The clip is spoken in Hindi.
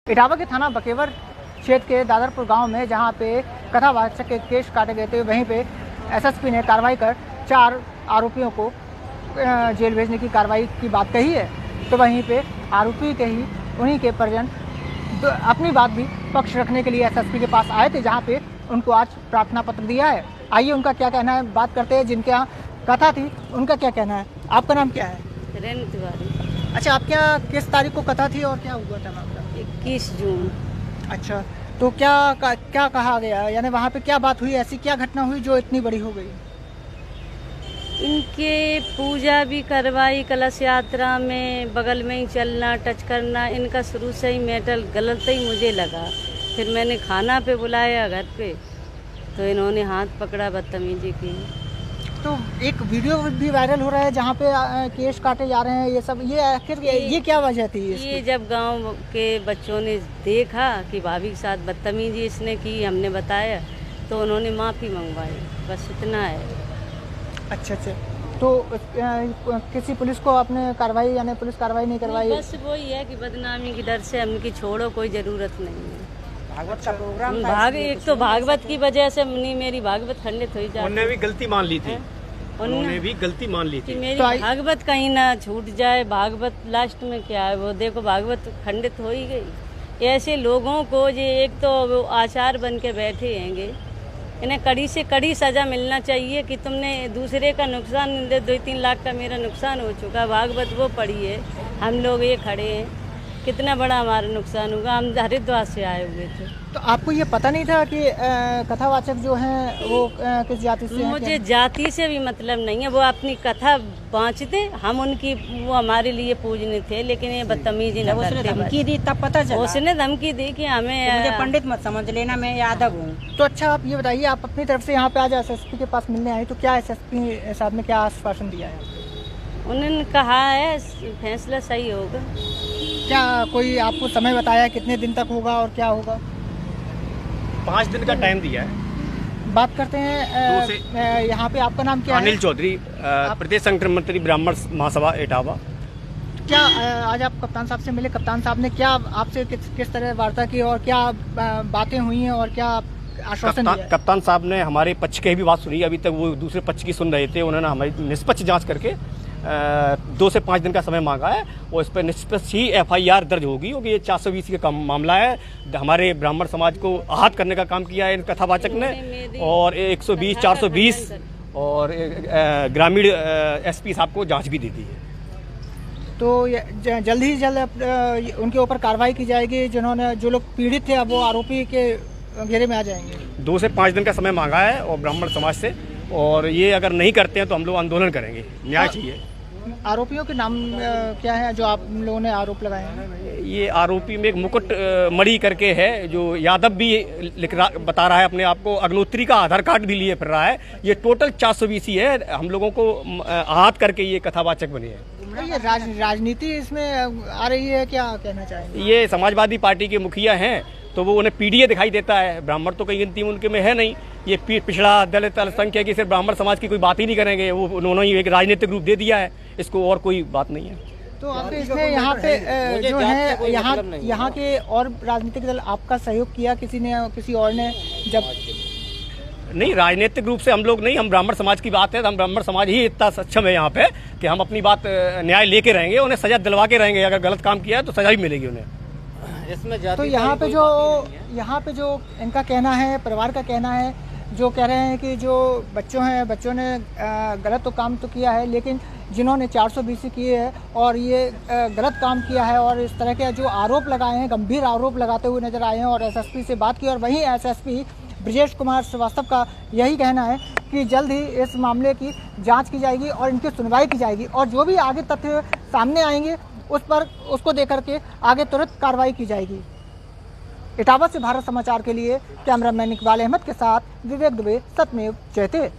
इटावा के थाना बकेवर क्षेत्र के दादरपुर गांव में जहां पे कथावाचक के केस काटे गए थे, वहीं पे एसएसपी ने कार्रवाई कर 4 आरोपियों को जेल भेजने की कार्रवाई की बात कही है। तो वहीं पे आरोपी के ही उन्हीं के परिजन तो अपनी बात भी पक्ष रखने के लिए एसएसपी के पास आए थे, जहां पे उनको आज प्रार्थना पत्र दिया है। आइए उनका क्या कहना है बात करते हैं। जिनके यहाँ कथा थी उनका क्या कहना है। आपका नाम क्या है? रेणु तिवारी। अच्छा, आपके यहाँ किस तारीख को कथा थी और क्या हुआ था मामला? 21 जून। अच्छा, तो क्या कहा गया, यानी वहाँ पे क्या बात हुई, ऐसी क्या घटना हुई जो इतनी बड़ी हो गई? इनके पूजा भी करवाई, कलश यात्रा में बगल में ही चलना, टच करना, इनका शुरू से ही मेंटल गलत ही मुझे लगा। फिर मैंने खाना पे बुलाया घर पे, तो इन्होंने हाथ पकड़ा, बदतमीजी की। तो एक वीडियो भी वायरल हो रहा है जहाँ पे केस काटे जा रहे हैं, ये सब, ये आखिर ये क्या वजह थी? ये जब गांव के बच्चों ने देखा कि भाभी के साथ बदतमीजी इसने की, हमने बताया तो उन्होंने माफ़ी मंगवाई, बस इतना है। अच्छा, तो किसी पुलिस को आपने कार्रवाई, यानी पुलिस कार्रवाई नहीं करवाई? बस वही है कि बदनामी की डर से हमकी छोड़ो, कोई ज़रूरत नहीं है। भागवत का प्रोग्राम एक तो भागवत की वजह से मेरी भागवत खंडित हो जाती। उन्होंने भी गलती मान ली थी, उन्होंने भी गलती मान ली थी कि मेरी भागवत कहीं ना छूट जाए। भागवत लास्ट में क्या है, वो देखो भागवत खंडित हो ही गई। ऐसे लोगों को ये एक तो वो आचार बन के बैठे हैंगे, इन्हें कड़ी से कड़ी सजा मिलना चाहिए कि तुमने दूसरे का नुकसान, 2-3 लाख का मेरा नुकसान हो चुका। भागवत वो पढ़ी है, हम लोग ये खड़े हैं, कितना बड़ा हमारा नुकसान होगा। हम हरिद्वार से आए हुए थे। तो आपको ये पता नहीं था कि कथावाचक जो हैं वो किस जाति से हैं? मुझे जाति से भी मतलब नहीं है, वो अपनी कथा बाँचते, हम उनकी, वो हमारे लिए पूजनीय थे, लेकिन ये बदतमीजी न करते। धमकी दी तब पता चला। उसने धमकी दी कि हमें मुझे पंडित मत समझ लेना, मैं यादव हूँ। तो अच्छा, आप ये बताइए, आप अपनी तरफ से यहाँ पे आज एसएसपी के पास मिलने आए, तो क्या एसएसपी साहब ने क्या आश्वासन दिया है? उन्होंने कहा है फैसला सही होगा। क्या कोई आपको समय बताया कितने दिन तक होगा और क्या होगा? 5 दिन का टाइम दिया है। बात करते हैं यहाँ पे, आपका नाम क्या है? अनिल चौधरी, प्रदेश संगठन मंत्री, ब्राह्मण महासभा इटावा। क्या आज आप कप्तान साहब से मिले? कप्तान साहब ने क्या आपसे किस तरह वार्ता की और क्या बातें हुई हैं और क्या आश्वासन दिया है? कप्तान साहब ने हमारे पक्ष की भी बात सुनी। अभी तक वो दूसरे पक्ष की सुन रहे थे। उन्होंने हमारी निष्पक्ष जांच करके 2 से 5 दिन का समय मांगा है और इस पर निष्पक्ष ही FIR दर्ज होगी, क्योंकि ये 420 का मामला है। हमारे ब्राह्मण समाज को आहत करने का काम किया है इन कथावाचक ने, और 120, 420 और ग्रामीण SP साहब को जांच भी दे दी है। तो जल्द ही जल्द उनके ऊपर कार्रवाई की जाएगी। जो लोग पीड़ित थे, अब वो आरोपी के घेरे में आ जाएंगे। 2 से 5 दिन का समय मांगा है और ब्राह्मण समाज से, और ये अगर नहीं करते हैं तो हम लोग आंदोलन करेंगे। न्याय चाहिए। आरोपियों के नाम क्या है जो आप लोगों ने आरोप लगाए हैं? ये आरोपी में एक मुकुट मणि करके है, जो यादव भी बता रहा है अपने आप को, अग्नोत्री का आधार कार्ड भी लिए फिर रहा है। ये टोटल 420 है। हम लोगों को आहत करके ये कथावाचक बने हैं। ये राजनीति इसमें आ रही है, क्या कहना चाहेंगे? ये समाजवादी पार्टी के मुखिया हैं, तो वो उन्हें पीडीए दिखाई देता है। ब्राह्मण तो कहीं गिनती उनके में है नहीं। ये पिछड़ा, दलित, अल्पसंख्यक की, सिर्फ ब्राह्मण समाज की कोई बात ही नहीं करेंगे। वो उन्होंने ही एक राजनीतिक रूप दे दिया है इसको, और कोई बात नहीं है। तो आपके इसमें यहाँ पे जो है, यहाँ के और राजनीतिक दल आपका सहयोग किया किसी ने, किसी और ने? जब नहीं, राजनीतिक रूप से हम लोग नहीं, हम ब्राह्मण समाज की बात है, हम ब्राह्मण समाज ही इतना सक्षम है यहाँ पे कि हम अपनी बात न्याय लेके रहेंगे, उन्हें सजा दिलवा के रहेंगे। अगर गलत काम किया है तो सजा भी मिलेगी उन्हें। इसमें तो यहाँ पे जो इनका कहना है, परिवार का कहना है, जो कह रहे हैं कि जो बच्चों ने गलत तो काम तो किया है, लेकिन जिन्होंने 420 किए हैं और ये गलत काम किया है और इस तरह के जो आरोप लगाए हैं, गंभीर आरोप लगाते हुए नजर आए हैं और एसएसपी से बात की। और वहीं एसएसपी ब्रजेश कुमार श्रीवास्तव का यही कहना है कि जल्द ही इस मामले की जांच की जाएगी और इनकी सुनवाई की जाएगी, और जो भी आगे तथ्य सामने आएंगे उसको देकर के आगे तुरंत कार्रवाई की जाएगी। इटावा से भारत समाचार के लिए कैमरामैन इकबाल अहमद के साथ विवेक दुबे, सत्यमेव जयते।